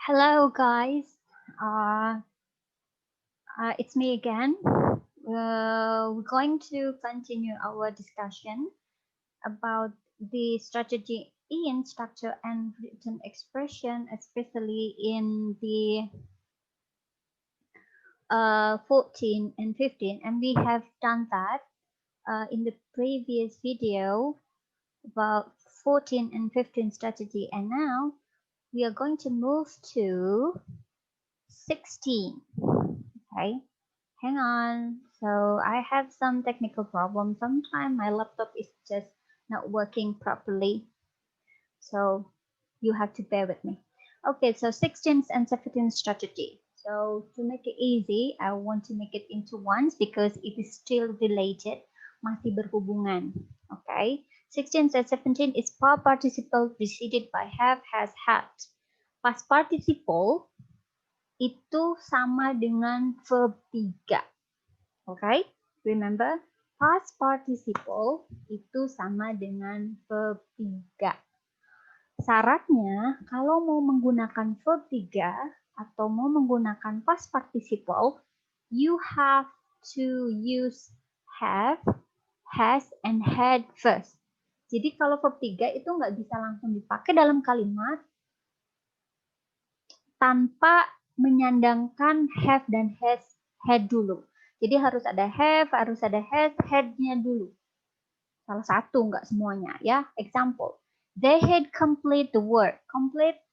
Hello, guys. It's me again. We're going to continue our discussion about the strategy in structure and written expression, especially in the 14 and 15. And we have done that in the previous video about 14 and 15 strategy. And now we are going to move to 16. Okay. Hang on. So I have some technical problem. Sometimes my laptop is just not working properly. So you have to bear with me. Okay, so 16th and 17th strategy. So to make it easy, I want to make it into ones because it is still related, masih berhubungan. Okay, 16th and 17th is past participle preceded by have, has, had. Past participle itu sama dengan verb 3. Okay, remember past participle itu sama dengan verb 3. Syaratnya kalau mau menggunakan verb 3 atau mau menggunakan past participle, you have to use have, has, and had first. Jadi kalau verb 3 itu nggak bisa langsung dipakai dalam kalimat tanpa menyandangkan have dan has, had dulu. Jadi harus ada have, harus ada has, had-nya dulu. Salah satu, nggak semuanya ya. Example, they had complete the work. Complete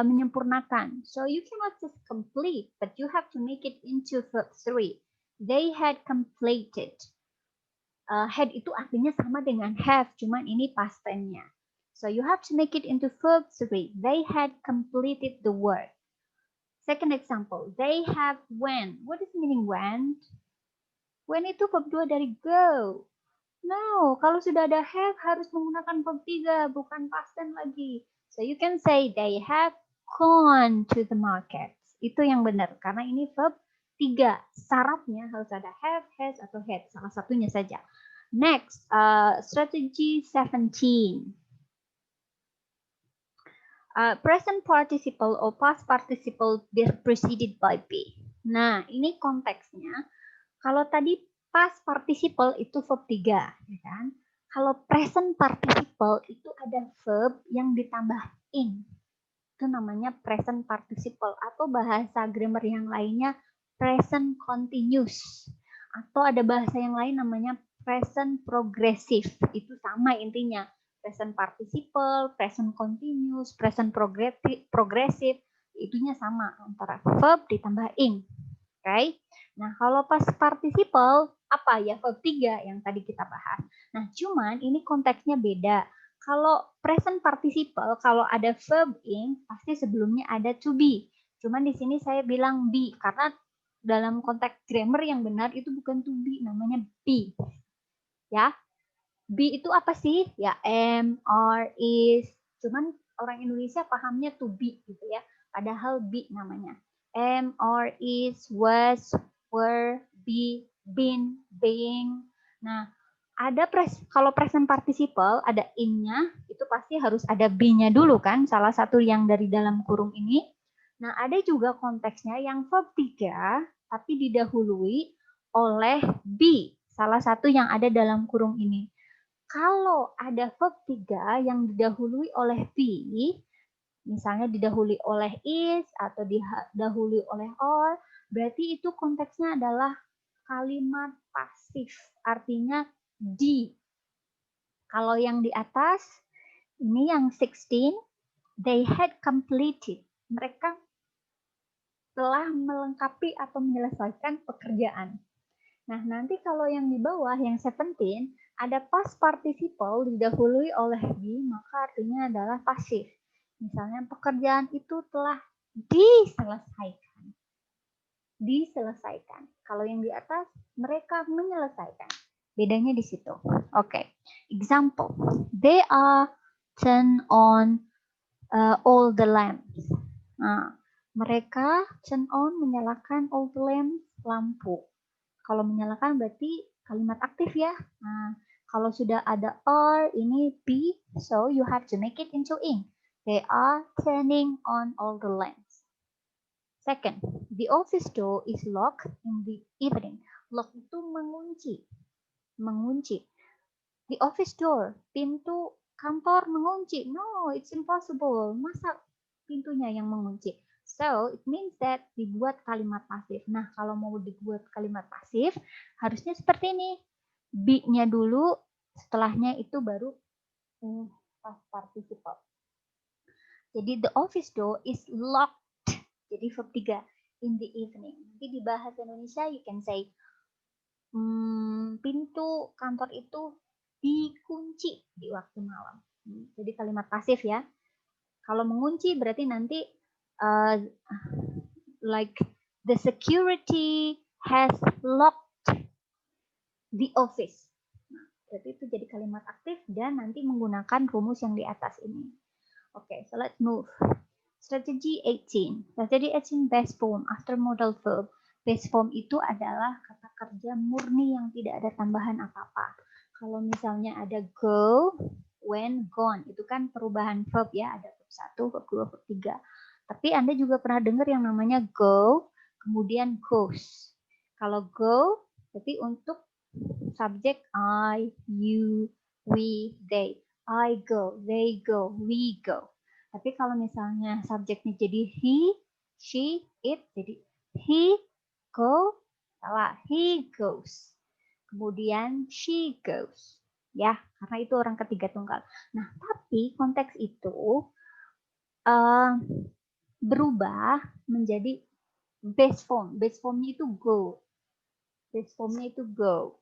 menyempurnakan. So you cannot just complete, but you have to make it into verb 3. They had completed. Had itu artinya sama dengan have, cuman ini past tense-nya. So you have to make it into verb 3. They had completed the work. Second example, they have went. What is meaning went? Went itu verb 2 dari go. No, kalau sudah ada have harus menggunakan verb 3, bukan past tense lagi. So you can say they have gone to the market. Itu yang benar, karena ini verb 3. Syaratnya harus ada have, has, atau had. Salah satunya saja. Next, strategy 17. Present participle or past participle preceded by be. Nah, ini konteksnya. Kalau tadi past participle itu verb 3, ya kan? Kalau present participle itu ada verb yang ditambah ing. Itu namanya present participle atau bahasa grammar yang lainnya present continuous. Atau ada bahasa yang lain namanya present progressive. Itu sama intinya. Present participle, present continuous, present progressive, itunya sama antara verb ditambah ing. Oke. Okay? Nah, kalau pas participle apa ya verb 3 yang tadi kita bahas. Nah, cuman ini konteksnya beda. Kalau present participle kalau ada verb ing pasti sebelumnya ada to be. Cuman di sini saya bilang be karena dalam konteks grammar yang benar itu bukan to be, namanya be. Ya. Be itu apa sih? Ya am, are, is. Cuman orang Indonesia pahamnya to be gitu ya. Padahal be namanya. Am, are, is, was, were, be, been, being. Nah, ada kalau present participle ada in-nya, itu pasti harus ada be-nya dulu kan, salah satu yang dari dalam kurung ini. Nah, ada juga konteksnya yang verb 3 tapi didahului oleh be, salah satu yang ada dalam kurung ini. Kalau ada verb 3 yang didahului oleh be, misalnya didahului oleh is atau didahului oleh are, berarti itu konteksnya adalah kalimat pasif, artinya di. Kalau yang di atas, ini yang 16, they had completed. Mereka telah melengkapi atau menyelesaikan pekerjaan. Nah, nanti kalau yang di bawah, yang 17, ada past participle didahului oleh be, maka artinya adalah pasif. Misalnya, pekerjaan itu telah diselesaikan. Diselesaikan. Kalau yang di atas, mereka menyelesaikan. Bedanya di situ. Oke. Example. They are turn on all the lamps. Nah, mereka turn on menyalakan all the lamps, lampu. Kalau menyalakan berarti kalimat aktif ya. Nah, kalau sudah ada are, ini be, so you have to make it into ing. They are turning on all the lamps. Second, the office door is locked in the evening. Lock itu mengunci. Mengunci. The office door, pintu kantor mengunci. No, it's impossible. Masa pintunya yang mengunci? So, it means that dibuat kalimat pasif. Nah, kalau mau dibuat kalimat pasif, harusnya seperti ini. Be-nya dulu, setelahnya itu baru past participle. Jadi, the office door is locked. Jadi, verb 3. In the evening. Nanti di bahasa Indonesia, you can say, pintu kantor itu dikunci di waktu malam. Jadi kalimat pasif ya. Kalau mengunci berarti nanti like the security has locked the office. Nah, berarti itu jadi kalimat aktif dan nanti menggunakan rumus yang di atas ini. Oke, so let's move. Strategy 18. Strategy 18 base form after modal verb. Base form itu adalah kata kerja murni yang tidak ada tambahan apa-apa. Kalau misalnya ada go, when, gone, itu kan perubahan verb ya, ada verb 1, verb 2, verb 3. Tapi Anda juga pernah dengar yang namanya go, kemudian goes. Kalau go, berarti untuk subjek I, you, we, they. I go, they go, we go. Tapi kalau misalnya subjeknya jadi he, she, it, jadi he go, salah, he goes. Kemudian she goes. Ya, karena itu orang ketiga tunggal. Nah, tapi konteks itu berubah menjadi base form. Base formnya itu go. Base formnya itu go.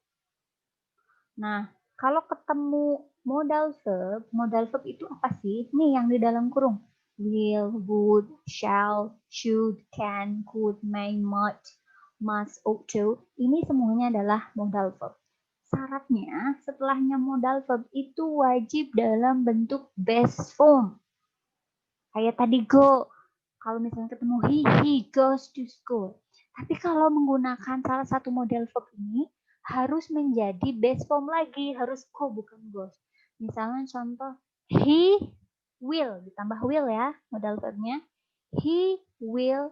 Nah, kalau ketemu modal verb itu apa sih? Nih yang di dalam kurung. Will, would, shall, should, can, could, may, might, must, ought to. Ini semuanya adalah modal verb. Syaratnya setelahnya modal verb itu wajib dalam bentuk base form. Kayak tadi go. Kalau misalnya ketemu he goes to school. Tapi kalau menggunakan salah satu model verb ini, harus menjadi base form lagi, harus go bukan goes. Misalnya contoh, he will, ditambah will ya modal verbnya. He will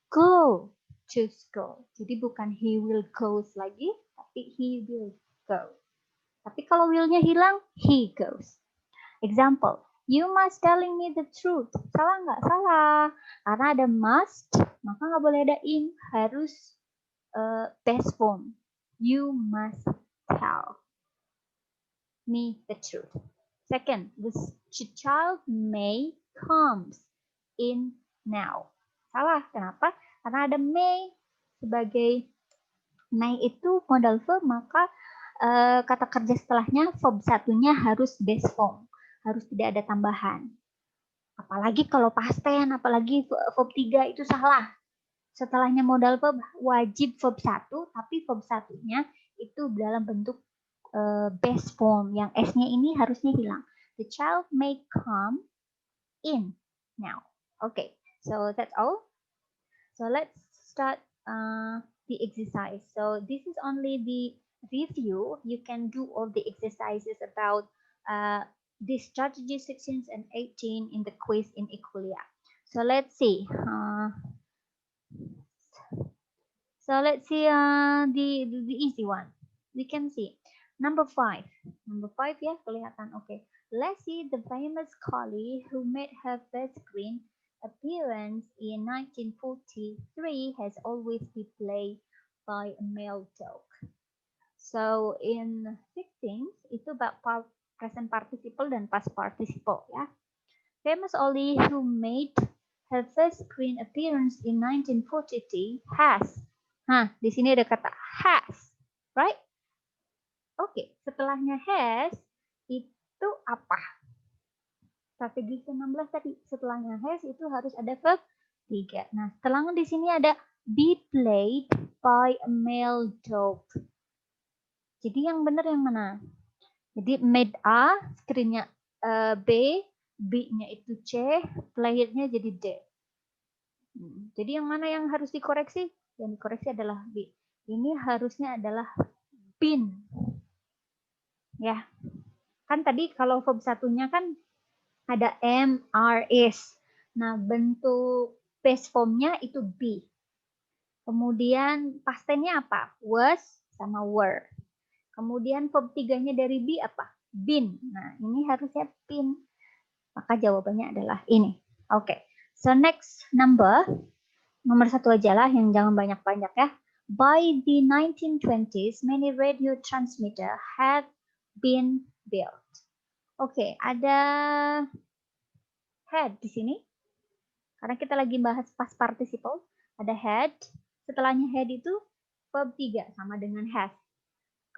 go to school. Jadi bukan he will goes lagi, tapi he will go. Tapi kalau will-nya hilang, he goes. Example, you must telling me the truth. Salah nggak? Salah. Karena ada must, maka nggak boleh ada in, harus base form. You must tell me the truth. Second, the child may comes in now. Salah, kenapa? Karena ada may sebagai may itu modal verb, maka kata kerja setelahnya verb satunya harus base form, harus tidak ada tambahan. Apalagi kalau past tense, apalagi verb 3 itu salah. Setelahnya modal verb wajib verb 1, tapi verb satunya itu dalam bentuk base form, yang S-nya ini harusnya hilang. The child may come in now. Okay, so that's all. So let's start the exercise. So this is only the review. You can do all the exercises about the strategy sections and 18 in the quiz in Equalia. So let's see. The easy one. We can see number 5. Number 5 ya, kelihatan. Okay. Let's see the famous Collie who made her first screen appearance in 1943 has always been played by a male dog. So in 16 itu about present participle dan past participle ya. Famous Ollie who made her first screen appearance in 1943 has. Nah, di sini ada kata has, right? Oke, setelahnya has itu apa? Strategi ke-16 tadi, setelahnya has itu harus ada verb 3. Nah, setelahnya di sini ada be played by a male dog. Jadi yang benar yang mana? Jadi made A, screen-nya B, B-nya itu C, played-nya jadi D. Jadi yang mana yang harus dikoreksi? Yang dikoreksi adalah B. Ini harusnya adalah been. Ya. Kan tadi kalau verb satunya kan ada am, are, is. Nah, bentuk base formnya itu be. Kemudian past tense-nya apa? Was sama were. Kemudian verb 3-nya dari be apa? Been. Nah, ini harusnya been. Maka jawabannya adalah ini. Oke. So next number. Nomor 1 aja lah yang jangan banyak-banyak ya. By the 1920s, many radio transmitter had been built. Oke, ada had di sini. Karena kita lagi bahas past participle. Ada had. Setelahnya had itu verb 3 sama dengan has.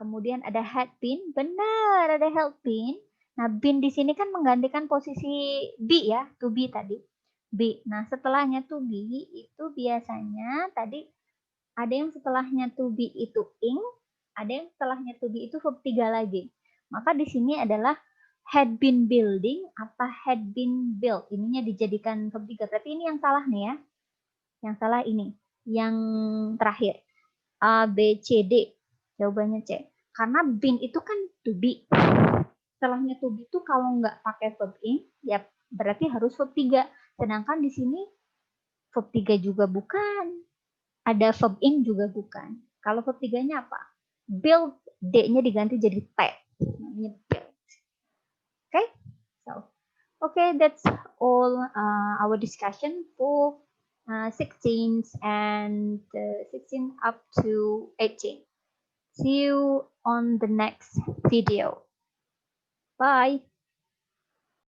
Kemudian ada had been. Benar, ada had been. Nah, been di sini kan menggantikan posisi be ya, to be tadi. Be. Nah, setelahnya to be itu biasanya tadi ada yang setelahnya to be itu ing, ada yang setelahnya to be itu verb 3 lagi. Maka di sini adalah had been building apa had been built. Ininya dijadikan verb 3. Berarti ini yang salah nih ya. Yang salah ini. Yang terakhir. A, B, C, D. Jawabannya C. Karena been itu kan to be. Setelahnya to be itu kalau nggak pakai verb ing, ya berarti harus verb 3. Sedangkan di sini verb 3 juga bukan. Ada verb ing juga bukan. Kalau verb 3-nya apa? Build, D-nya diganti jadi T. Namanya build. Okay? So, okay, that's all our discussion for 16 and 16 up to 18. See you on the next video. Bye.